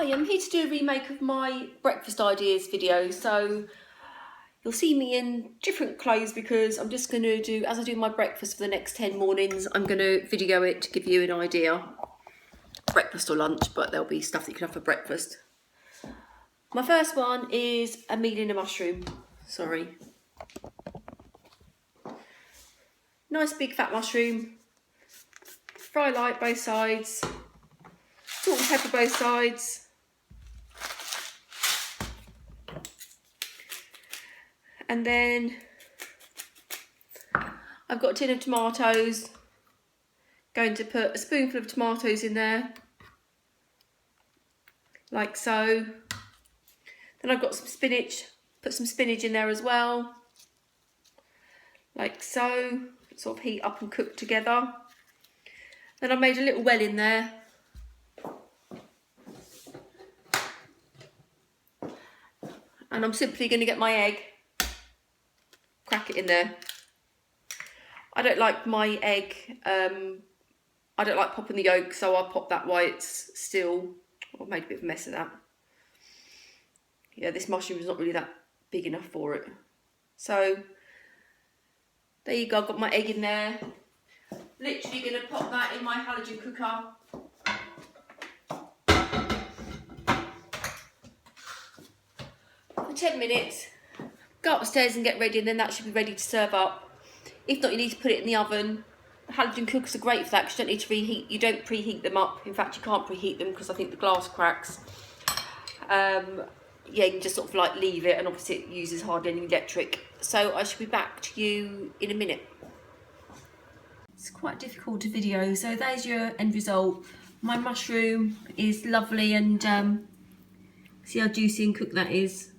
Hi, I'm here to do a remake of my breakfast ideas video. So you'll see me in different clothes because I'm just going to do, as I do my breakfast for the next 10 mornings, I'm going to video it to give you an idea. Breakfast or lunch, but there'll be stuff that you can have for breakfast. My first one is a meal in a mushroom. Sorry. Nice big fat mushroom. Fry light both sides. Salt and pepper both sides. And then I've got a tin of tomatoes. Going to put a spoonful of tomatoes in there, like so. Then I've got some spinach, put some spinach in there as well, like so. Sort of heat up and cook together. Then I've made a little well in there. And I'm simply going to get my egg, crack it in there. I don't like my egg, I don't like popping the yolk, so I'll pop that while it's still. I've made a bit of a mess of that. Yeah, this mushroom is not really that big enough for it. So, there you go, I've got my egg in there. Literally going to pop that in my halogen cooker. For 10 minutes. Go upstairs and get ready, and then that should be ready to serve up. If not, you need to put it in the oven. Halogen cookers are great for that because you don't need to reheat. You don't preheat them up. In fact, you can't preheat them because I think the glass cracks. Yeah, you can just sort of like leave it, and obviously it uses hardly any electric. So I should be back to you in a minute. It's quite difficult to video. So there's your end result. My mushroom is lovely, and see how juicy and cooked that is.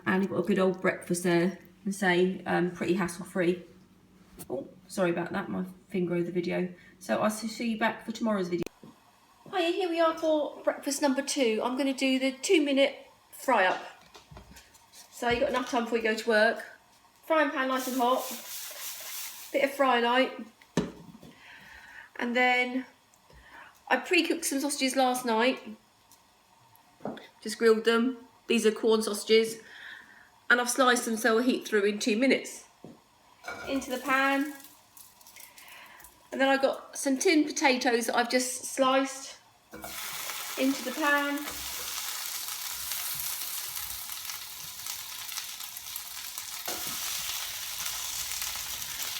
And you've got a good old breakfast there, and say pretty hassle-free. Oh, sorry about that, my finger over the video. So I'll see you back for tomorrow's video. Hiya, here we are for breakfast number 2. I'm going to do the 2-minute fry up. So you've got enough time before you go to work. Frying pan nice and hot. Bit of fry light. And then I pre-cooked some sausages last night. Just grilled them. These are corn sausages. And I've sliced them so I'll heat through in 2 minutes. Into the pan. And then I've got some tinned potatoes that I've just sliced into the pan.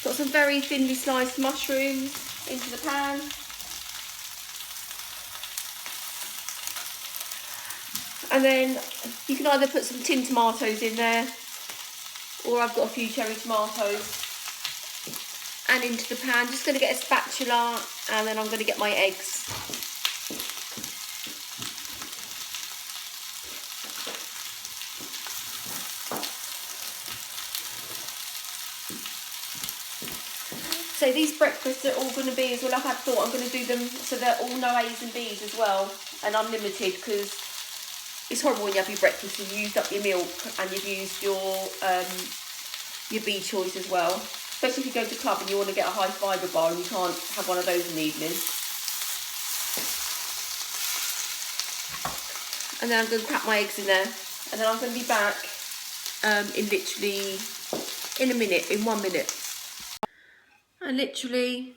Got some very thinly sliced mushrooms into the pan. And then you can either put some tinned tomatoes in there, or I've got a few cherry tomatoes. And into the pan, just going to get a spatula, and then I'm going to get my eggs. So these breakfasts are all going to be, as well, I've had thought I'm going to do them so they're all no A's and B's as well, and unlimited, because it's horrible when you have your breakfast and you've used up your milk and you've used your B choice as well. Especially if you go to a club and you want to get a high fibre bar and you can't have one of those in the evening. And then I'm going to crack my eggs in there. And then I'm going to be back in literally, in a minute, in 1 minute. And literally,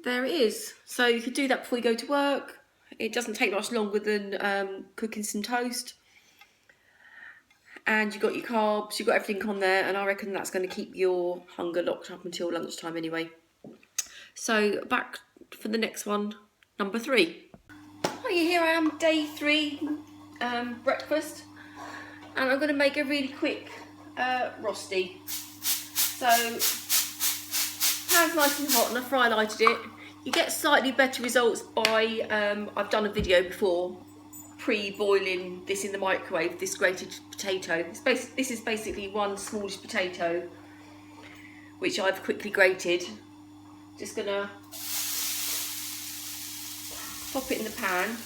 there it is. So you could do that before you go to work. It doesn't take much longer than cooking some toast. And you've got your carbs, you've got everything on there, and I reckon that's going to keep your hunger locked up until lunchtime anyway. So back for the next one, number 3. Oh yeah, here I am, day 3 breakfast, and I'm going to make a really quick rosti. So pan's nice and hot, and I fry lighted it. You get slightly better results by I've done a video before pre-boiling this in the microwave, this grated potato. This is basically one smallish potato which I've quickly grated. Just gonna pop it in the pan.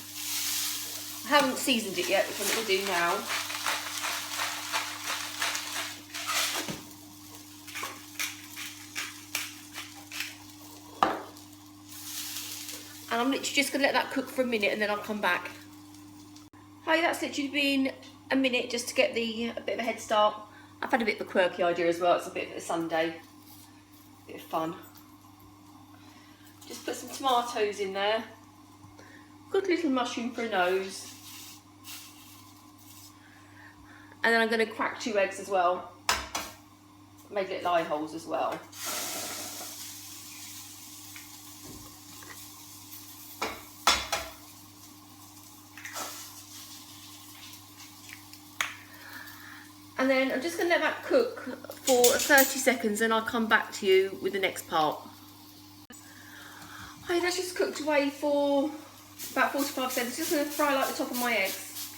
I haven't seasoned it yet, which I'm going to do now. And I'm literally just going to let that cook for a minute and then I'll come back. Hi, that's literally been a minute just to get a bit of a head start. I've had a bit of a quirky idea as well. It's a bit of a Sunday, a bit of fun. Just put some tomatoes in there. Good little mushroom for a nose. And then I'm going to crack 2 eggs as well. Make little eye holes as well. And then I'm just going to let that cook for 30 seconds and I'll come back to you with the next part. Okay, that's just cooked away for about 45 seconds. Just going to fry like the top of my eggs.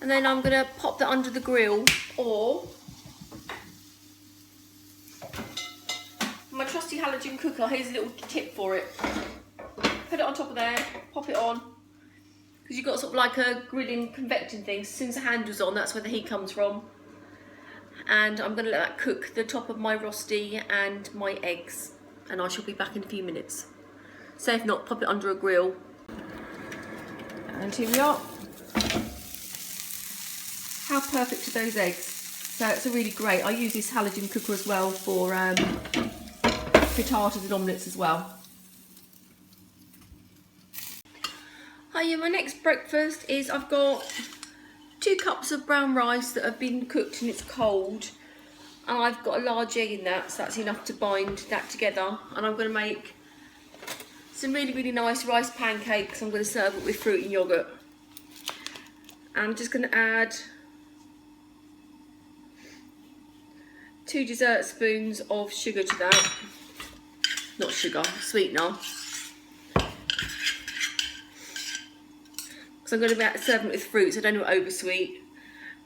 And then I'm going to pop that under the grill, or my trusty halogen cooker. Here's a little tip for it. Put it on top of there, pop it on. Because you've got sort of like a grilling convecting thing. As soon as the handle's on, that's where the heat comes from. And I'm going to let that cook the top of my rosti and my eggs. And I shall be back in a few minutes. So if not, pop it under a grill. And here we are. How perfect are those eggs? So it's a really great. I use this halogen cooker as well for frittatas and omelettes as well. Hiya, my next breakfast is I've got 2 cups of brown rice that have been cooked and it's cold. And I've got a large egg in that, so that's enough to bind that together. And I'm going to make some really, really nice rice pancakes. I'm going to serve it with fruit and yoghurt. I'm just going to add 2 dessert spoons of sugar to that. Not sugar, sweetener. Because I'm going to be serving it with fruit, so I don't want over sweet.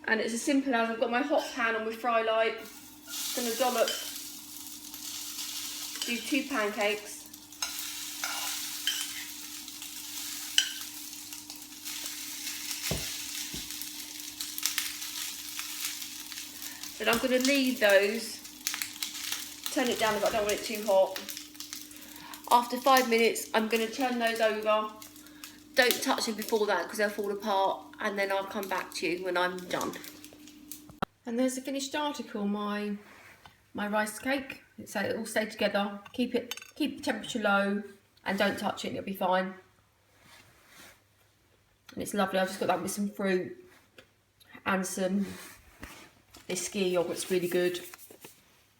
And it's as simple as I've got my hot pan on with fry light. I'm going to dollop, do 2 pancakes. Then I'm going to leave those, turn it down a bit, I don't want it too hot. After 5 minutes, I'm going to turn those over. Don't touch them before that because they'll fall apart, and then I'll come back to you when I'm done. And there's the finished article, my rice cake. So it all stay together. Keep the temperature low and don't touch it and it'll be fine. And it's lovely. I've just got that with some fruit and this ski yogurt's really good.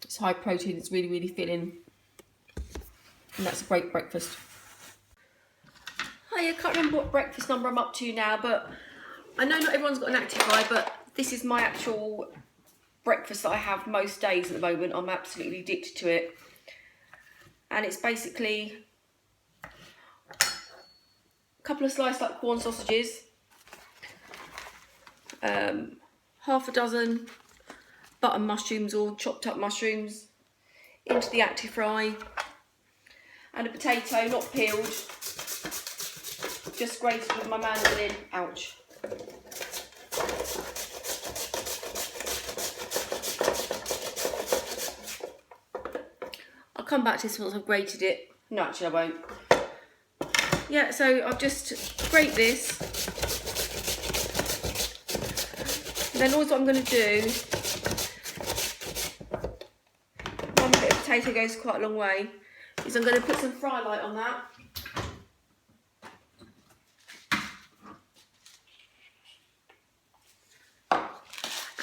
It's high protein, it's really, really filling. And that's a great breakfast. I can't remember what breakfast number I'm up to now, but I know not everyone's got an Actify, but this is my actual breakfast that I have most days at the moment. I'm absolutely addicted to it. And it's basically a couple of sliced up corn sausages, half a dozen button mushrooms or chopped up mushrooms into the Actifry, and a potato, not peeled, just grated with my mandolin. Ouch. I'll come back to this once I've grated it. No, actually I won't. Yeah, so I've just grate this. And then all what I'm going to do, one bit of potato goes quite a long way, is I'm going to put some fry light on that.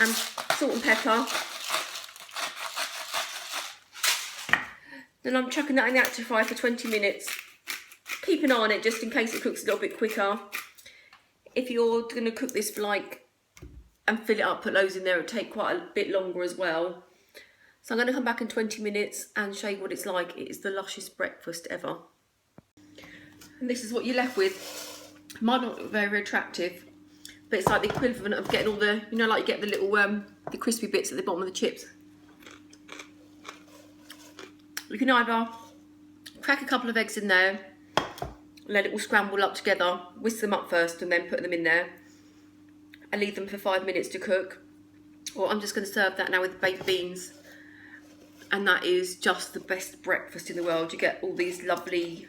And salt and pepper. Then I'm chucking that in the Actifry for 20 minutes. Keep an eye on it just in case it cooks a little bit quicker. If you're going to cook this for and fill it up, put loads in there, it'll take quite a bit longer as well. So I'm going to come back in 20 minutes and show you what it's like. It is the lushest breakfast ever. And this is what you're left with. It might not look very, very attractive, but it's like the equivalent of getting all the, you know, like you get the little, the crispy bits at the bottom of the chips. You can either crack a couple of eggs in there, let it all scramble up together, whisk them up first and then put them in there and leave them for 5 minutes to cook. Or I'm just going to serve that now with baked beans. And that is just the best breakfast in the world. You get all these lovely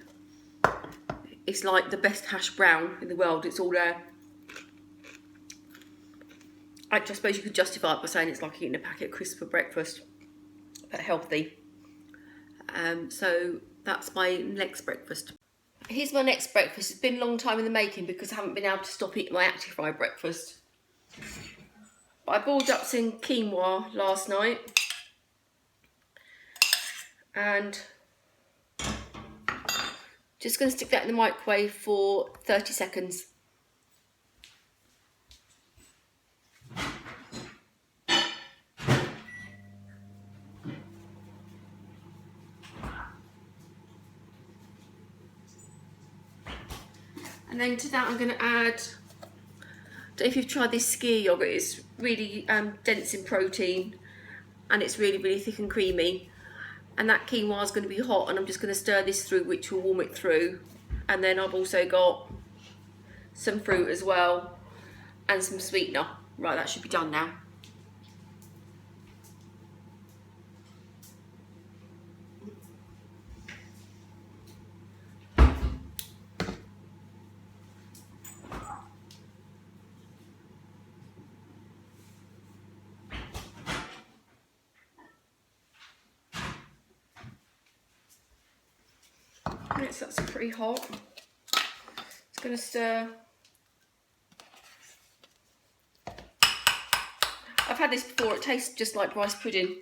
It's like the best hash brown in the world. It's all there. I suppose you could justify it by saying it's like eating a packet of crisps for breakfast, but healthy. So that's my next breakfast. Here's my next breakfast. It's been a long time in the making because I haven't been able to stop eating my Actifry breakfast. But I boiled up some quinoa last night. And just going to stick that in the microwave for 30 seconds. And then to that I'm going to add, I don't know if you've tried this skyr yoghurt, it's really dense in protein and it's really, really thick and creamy. And that quinoa is going to be hot and I'm just going to stir this through, which will warm it through. And then I've also got some fruit as well and some sweetener. Right, that should be done now. Yes, that's pretty hot. It's going to stir. I've had this before, it tastes just like rice pudding.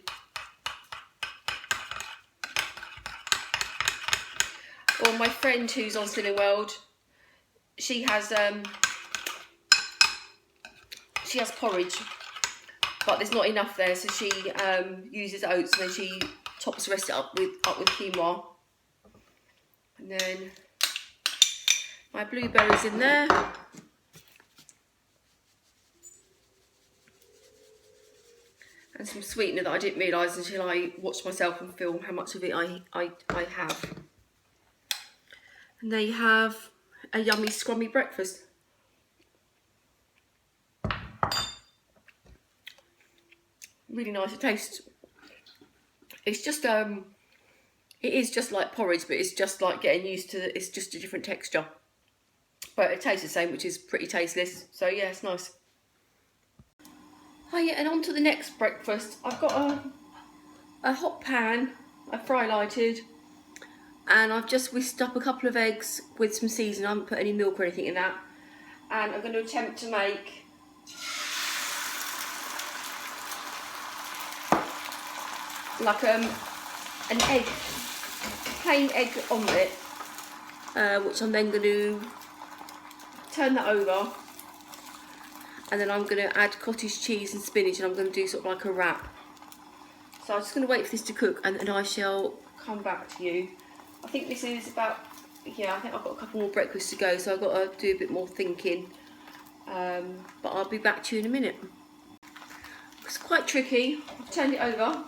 Or my friend who's on Syn World, she has porridge, but there's not enough there, so she uses oats and then she tops the rest up with quinoa. And then my blueberries in there. And some sweetener that I didn't realise until I watched myself and film how much of it I have. And there you have a yummy scrummy breakfast. Really nice, it tastes, it's just it is just like porridge, but it's just like getting used to, it's just a different texture. But it tastes the same, which is pretty tasteless. So yeah, it's nice. Oh yeah, and on to the next breakfast. I've got a hot pan, I fry lighted, and I've just whisked up a couple of eggs with some seasoning. I haven't put any milk or anything in that. And I'm going to attempt to make like an egg, plain egg omelette, which I'm then going to turn that over, and then I'm going to add cottage cheese and spinach, and I'm going to do sort of like a wrap. So I'm just going to wait for this to cook, and then I shall come back to you. I think this is about, yeah, I think I've got a couple more breakfasts to go, so I've got to do a bit more thinking. But I'll be back to you in a minute. It's quite tricky. I've turned it over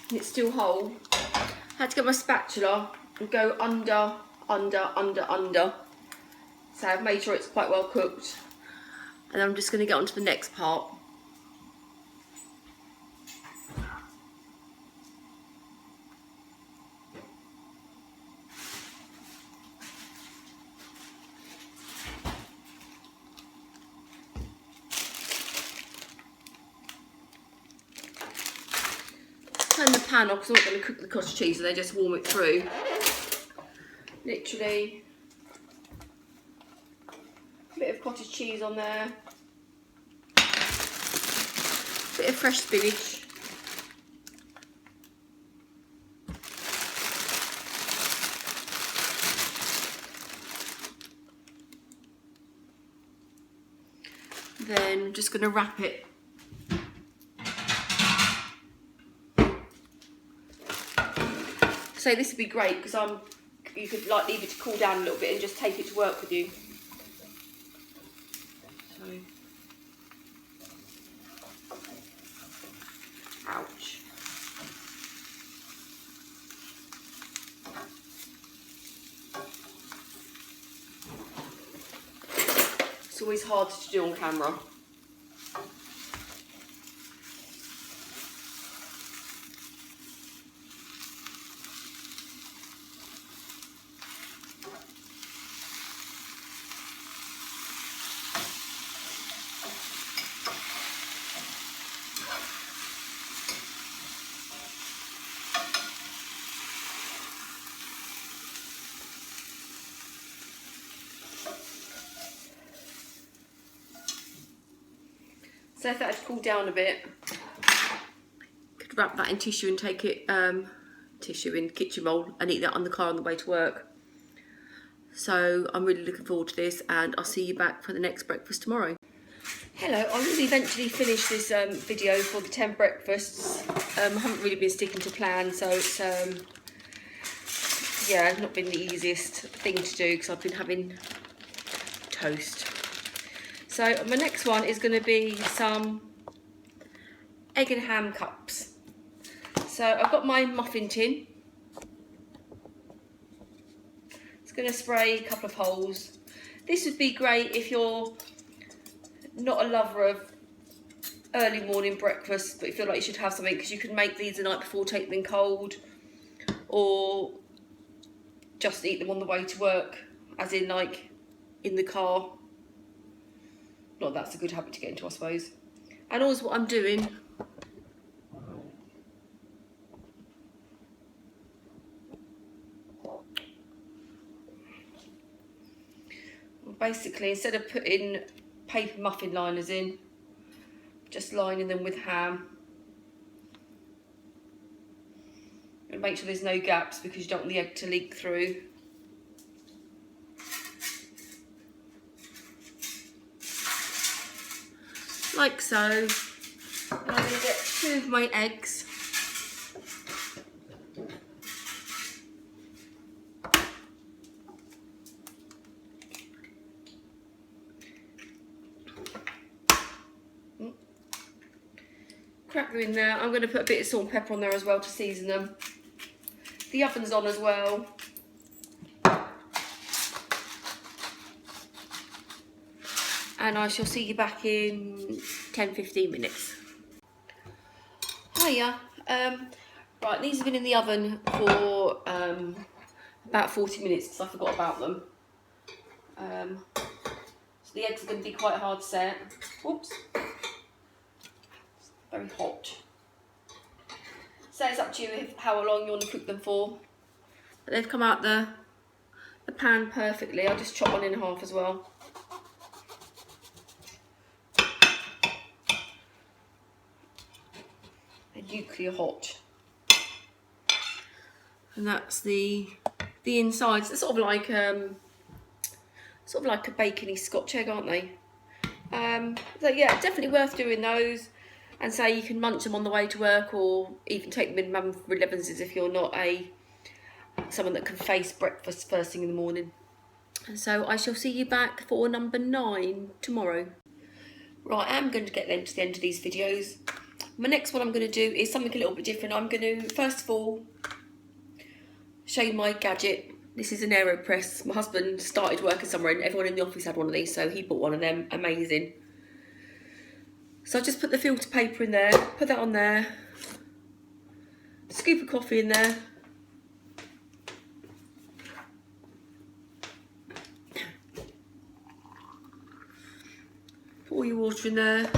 and it's still whole. I had to get my spatula and go under. So I've made sure it's quite well cooked. And I'm just going to get on to the next part. Turn the pan off because I'm not going to cook the cottage cheese, and they just warm it through. Literally a bit of cottage cheese on there, a bit of fresh spinach, then I'm just going to wrap it. So this would be great because you could like leave it to cool down a little bit and just take it to work with you. So, ouch. It's always hard to do on camera. So if that had cooled down a bit, could wrap that in tissue and take it tissue in kitchen roll and eat that on the car on the way to work. So I'm really looking forward to this, and I'll see you back for the next breakfast tomorrow. Hello, I will eventually finish this video for the 10 breakfasts. I haven't really been sticking to plan, so it's yeah, not been the easiest thing to do because I've been having toast. So my next one is going to be some egg and ham cups. So I've got my muffin tin. It's going to spray a couple of holes. This would be great if you're not a lover of early morning breakfast, but you feel like you should have something, because you can make these the night before, take them cold, or just eat them on the way to work, as in like in the car. Not that's a good habit to get into, I suppose. And also what I'm doing, basically, instead of putting paper muffin liners in, just lining them with ham. And make sure there's no gaps, because you don't want the egg to leak through. Like so. And I'm going to get 2 of my eggs. Crack them in there. I'm going to put a bit of salt and pepper on there as well to season them. The oven's on as well. And I shall see you back in 10-15 minutes. Hiya. Right, these have been in the oven for about 40 minutes because I forgot about them. So the eggs are going to be quite hard to set. Oops. Very hot. So it's up to you how long you want to cook them for. But they've come out the pan perfectly. I'll just chop one in half as well. They're nuclear hot. And that's the insides. They're sort of like a bacony Scotch egg, aren't they? So yeah, definitely worth doing those. And say you can munch them on the way to work, or even take them in Mum for 11s if you're not someone that can face breakfast first thing in the morning. So I shall see you back for number 9 tomorrow. Right, I am going to get then to the end of these videos. My next one I'm going to do is something a little bit different. I'm going to first of all show you my gadget. This is an aeropress. My husband started working somewhere and everyone in the office had one of these, so he bought one of them. Amazing. So I just put the filter paper in there, put that on there, scoop of coffee in there, put all your water in there,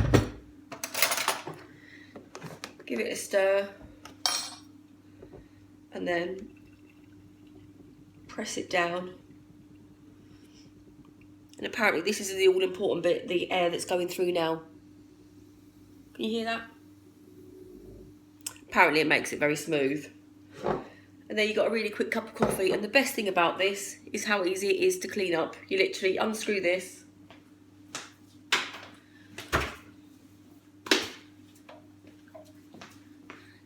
give it a stir, and then press it down. And apparently this is the all important bit, the air that's going through now. Can you hear that? Apparently it makes it very smooth. And then you've got a really quick cup of coffee. And the best thing about this is how easy it is to clean up. You literally unscrew this.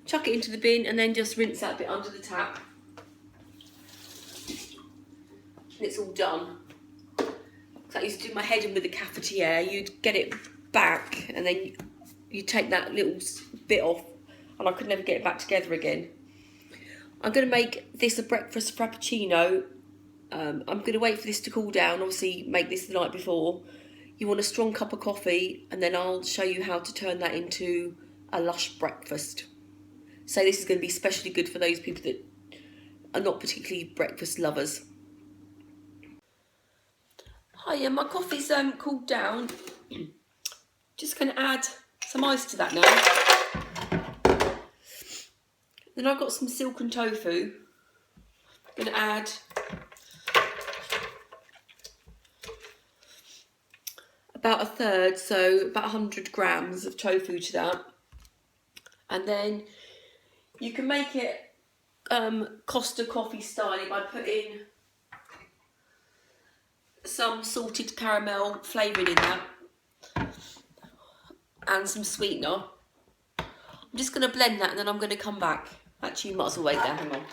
Chuck it into the bin and then just rinse that bit under the tap. And it's all done. So I used to do my head in with the cafetiere. You'd get it back and then you take that little bit off, and I could never get it back together again. I'm going to make this a breakfast frappuccino. I'm going to wait for this to cool down. Obviously make this the night before. You want a strong cup of coffee, and then I'll show you how to turn that into a lush breakfast. So this is going to be especially good for those people that are not particularly breakfast lovers. Hiya, my coffee's cooled down. Just going to add some ice to that now. Then I've got some silken tofu. I'm going to add about a third, so about 100 grams of tofu to that. And then you can make it Costa coffee style by putting some salted caramel flavouring in that and some sweetener. I'm just going to blend that and then I'm going to come back. Actually, you might as well wait there, hang on.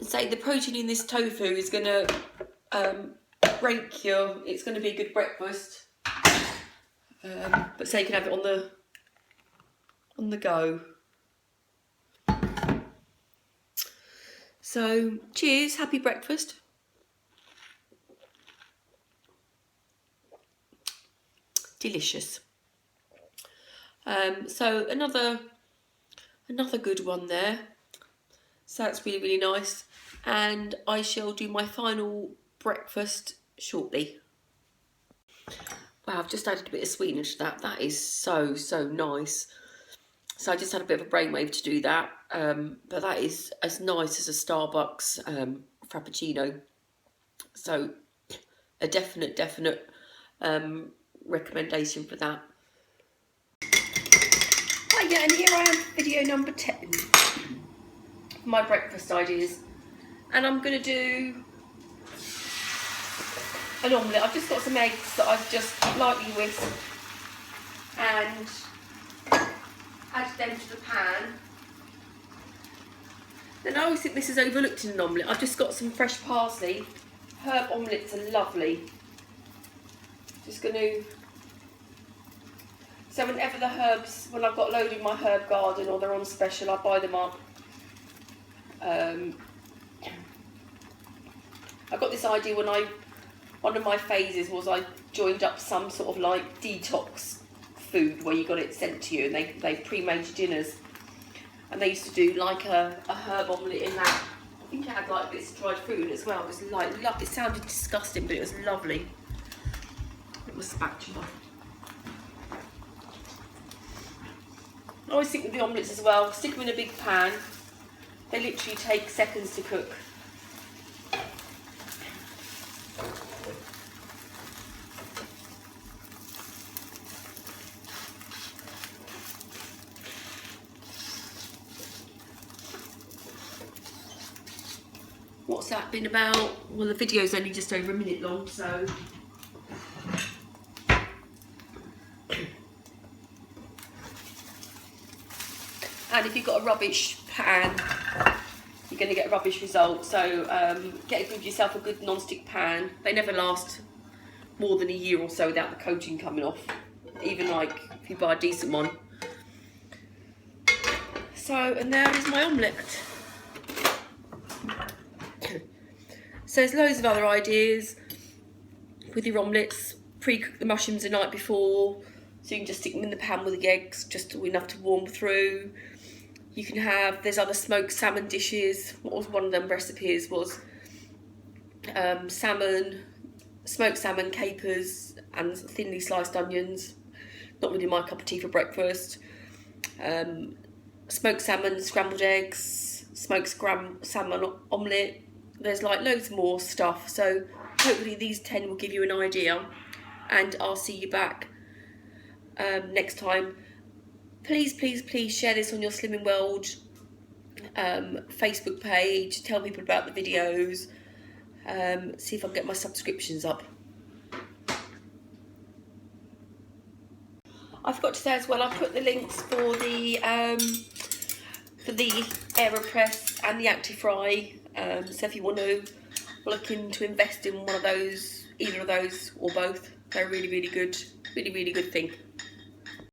Say the protein in this tofu is going to break your, it's going to be a good breakfast, but say you can have it on the go. So cheers, happy breakfast. Delicious. So another good one there. So that's really, really nice. And I shall do my final breakfast shortly. Wow, I've just added a bit of sweetener to that. That is so, so nice. So I just had a bit of a brainwave to do that. But that is as nice as a Starbucks Frappuccino. So a definite recommendation for that. Right, yeah, and here I am, video number 10. My breakfast ideas, and I'm going to do an omelette. I've just got some eggs that I've just lightly whisked and added them to the pan. Then I always think this is overlooked in an omelette. I've just got some fresh parsley. Herb omelettes are lovely. Just going to, so whenever the herbs, when I've got loaded in my herb garden or they're on special, I buy them up. I got this idea when one of my phases was I joined up some sort of like detox food where you got it sent to you and they pre-made your dinners, and they used to do like a herb omelette in that. I think it had like bits of dried fruit as well. It was like, it sounded disgusting, but it was lovely. It was spatula. I always think with the omelettes as well, stick them in a big pan. They literally take seconds to cook. What's that been about? Well, the video's only just over a minute long, so. And if you've got a rubbish pan, you're going to get a rubbish result. So give yourself a good non-stick pan. They never last more than a year or so without the coating coming off, even like if you buy a decent one. So, and there is my omelette. So there's loads of other ideas with your omelettes. Pre-cook the mushrooms the night before, so you can just stick them in the pan with the eggs, just enough to warm through. You can have, there's other smoked salmon dishes. What was one of them recipes was salmon, smoked salmon, capers and thinly sliced onions. Not really my cup of tea for breakfast. Smoked salmon, scrambled eggs, smoked salmon omelette. There's like loads more stuff. So hopefully these 10 will give you an idea, and I'll see you back next time. Please, please, please share this on your Slimming World Facebook page. Tell people about the videos. See if I can get my subscriptions up. I forgot to say as well, I put the links for the aeropress and the Actifry. So if you want to look into invest in one of those, either of those or both, they're really, really good thing.